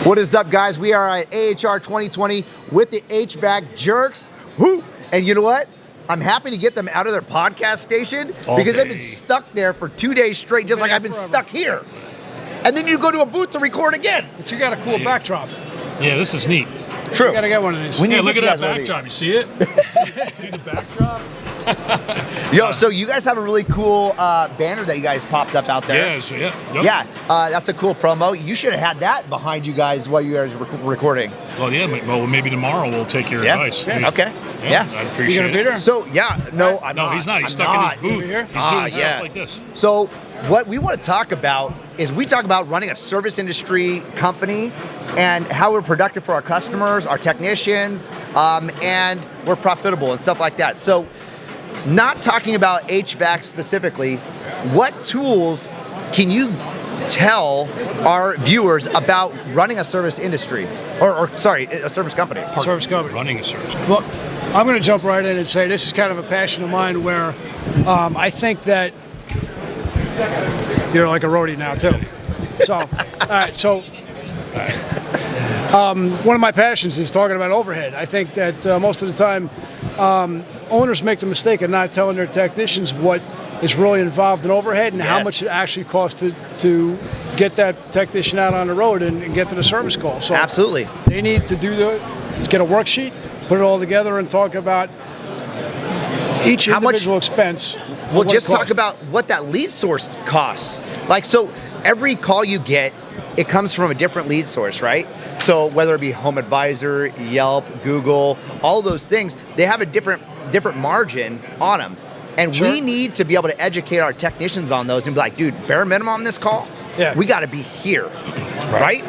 What is up, guys? We are at AHR 2020 with the HVAC Jerks. Woo! And you know what? I'm happy to get them out of their podcast station because they've been stuck there for 2 days straight, just like I've been stuck here. And then you go to a booth to record again. But you got a cool backdrop. Yeah, this is neat. True. You got to get one of these. Yeah, look at that backdrop. You see it? See the backdrop? Yo, so you guys have a really cool banner that you guys popped up out there. Yeah, that's a cool promo. You should have had that behind you guys while you guys were recording. Well, yeah, well, maybe tomorrow we'll take your advice. Yeah. Okay. Yeah. I'd appreciate you gonna be there? So, no, I'm not. No, he's not. He's I'm stuck not. in his booth. He's doing stuff like this. So, what we want to talk about is we talk about running a service industry company and how we're productive for our customers, our technicians, and we're profitable and stuff like that. So, not talking about HVAC specifically, what tools can you tell our viewers about running a service industry, or a service company? Service company. Running a service company. Well, I'm going to jump right in and say this is kind of a passion of mine where I think that you're like a roadie now too. So, all right, so one of my passions is talking about overhead. I think that most of the time owners make the mistake of not telling their technicians what is really involved in overhead and how much it actually costs to get that technician out on the road and get to the service call. So absolutely, they need to get a worksheet, put it all together, and talk about each individual expense. We'll just talk about what that lead source costs. Like, so every call you get, it comes from a different lead source, right? So whether it be Home Advisor, Yelp, Google, all those things, they have a different margin on them. And we need to be able to educate our technicians on those and be like, dude, bare minimum on this call, we got to be here, right?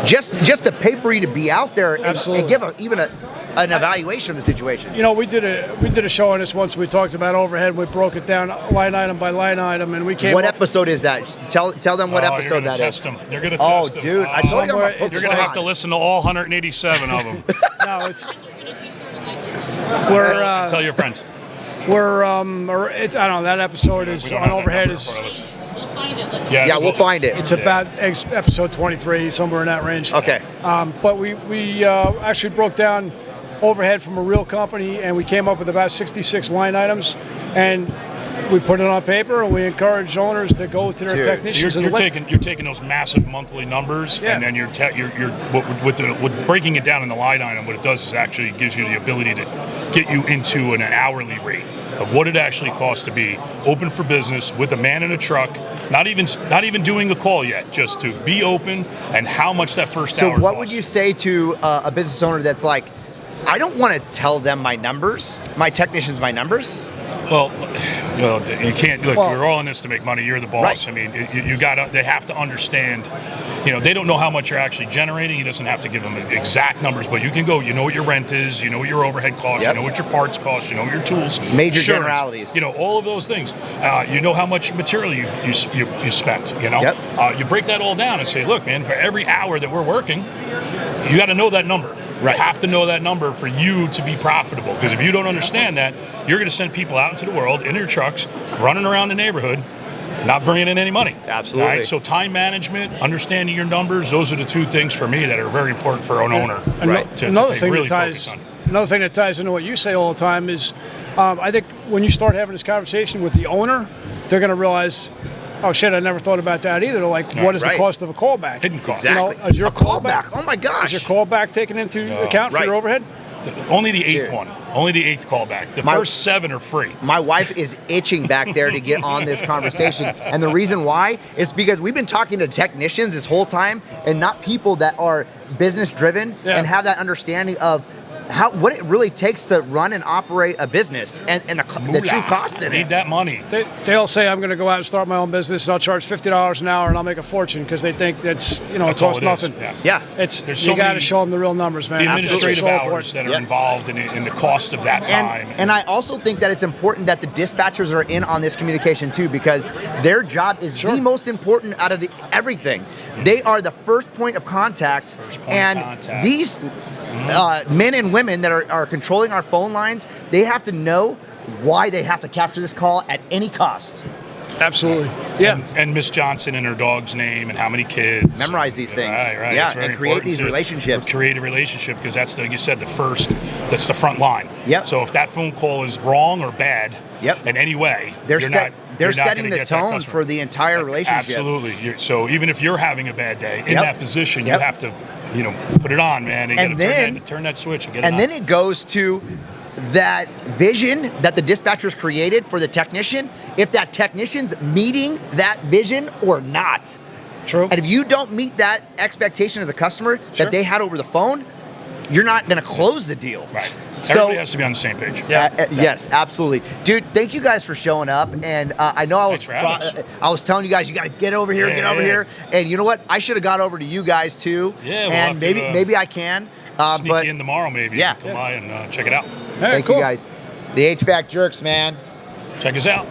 Just to pay for you to be out there and give an evaluation of the situation. You know, we did a show on this once. We talked about overhead. We broke it down line item by line item, and we came. What episode is that? Tell them what episode that is. They're going to test them. Dude, I told you you're going to have to listen to all 187 of them. No, tell your friends. I don't know. That episode is on overhead. We'll find it. It's about episode 23, somewhere in that range. Okay. But we actually broke down overhead from a real company, and we came up with about 66 line items, and we put it on paper, and we encourage owners to go to their technicians. So you're taking those massive monthly numbers, and then you're with breaking it down in the line item. What it does is actually gives you the ability to get you into an hourly rate of what it actually costs to be open for business with a man in a truck, not even doing a call yet, just to be open, and how much that first hour costs. So what would you say to a business owner that's like, I don't want to tell them my technicians my numbers? Well, you can't. Look, we're all in this to make money. You're the boss. Right. I mean, they have to understand. They don't know how much you're actually generating. He doesn't have to give them exact numbers, but you can go. You know what your rent is. You know what your overhead costs. You know what your parts cost. You know what your tools. Major generalities. All of those things. You know how much material you spent. You break that all down and say, look, man, for every hour that we're working, you got to know that number. Right. You have to know that number for you to be profitable. Because if you don't understand that, you're going to send people out into the world in their trucks, running around the neighborhood, not bringing in any money. Absolutely. Right? So time management, understanding your numbers, those are the two things for me that are very important for an owner. Another thing that ties into what you say all the time is, I think when you start having this conversation with the owner, they're going to realize, oh shit, I never thought about that either. Like, what is the cost of a callback? Hidden cost. Exactly. Is your callback? Oh my gosh. Is your callback taken into account for your overhead? Only the eighth one. Only the eighth callback. The first 7 are free. My wife is itching back there to get on this conversation. And the reason why is because we've been talking to technicians this whole time and not people that are business driven and have that understanding of what it really takes to run and operate a business and the true cost in it. Need that money. They'll say, I'm going to go out and start my own business and I'll charge $50 an hour and I'll make a fortune because they think that's it costs nothing. You got to show them the real numbers, man. The administrative hours that are involved in the cost of that time. And I also think that it's important that the dispatchers are in on this communication too, because their job is the most important out of everything. They are the first point of contact. These men and women that are controlling our phone lines, they have to know why they have to capture this call at any cost. Absolutely. Yeah. And Miss Johnson and her dog's name and how many kids. Memorize these things. Right. Yeah, It's very and create important these to relationships. Create a relationship because that's, like you said, that's the front line. Yep. So if that phone call is wrong or bad in any way, they're you're not setting gonna the get that tone customer. for the entire relationship. Absolutely. So even if you're having a bad day in that position, you have to, put it on, man. You And gotta then turn that switch and get it on. And then it goes to that vision that the dispatcher's created for the technician, if that technician's meeting that vision or not. True. And if you don't meet that expectation of the customer that they had over the phone, you're not going to close the deal. Right. So, Everybody has to be on the same page. yes, absolutely, dude. Thank you guys for showing up, and I know I was telling you guys you got to get over here, here, and you know what? I should have got over to you guys too. Yeah, and maybe I can. Sneak but in tomorrow, maybe. Yeah. Come by and check it out. Thank you guys. The HVAC Jerks, man. Check us out.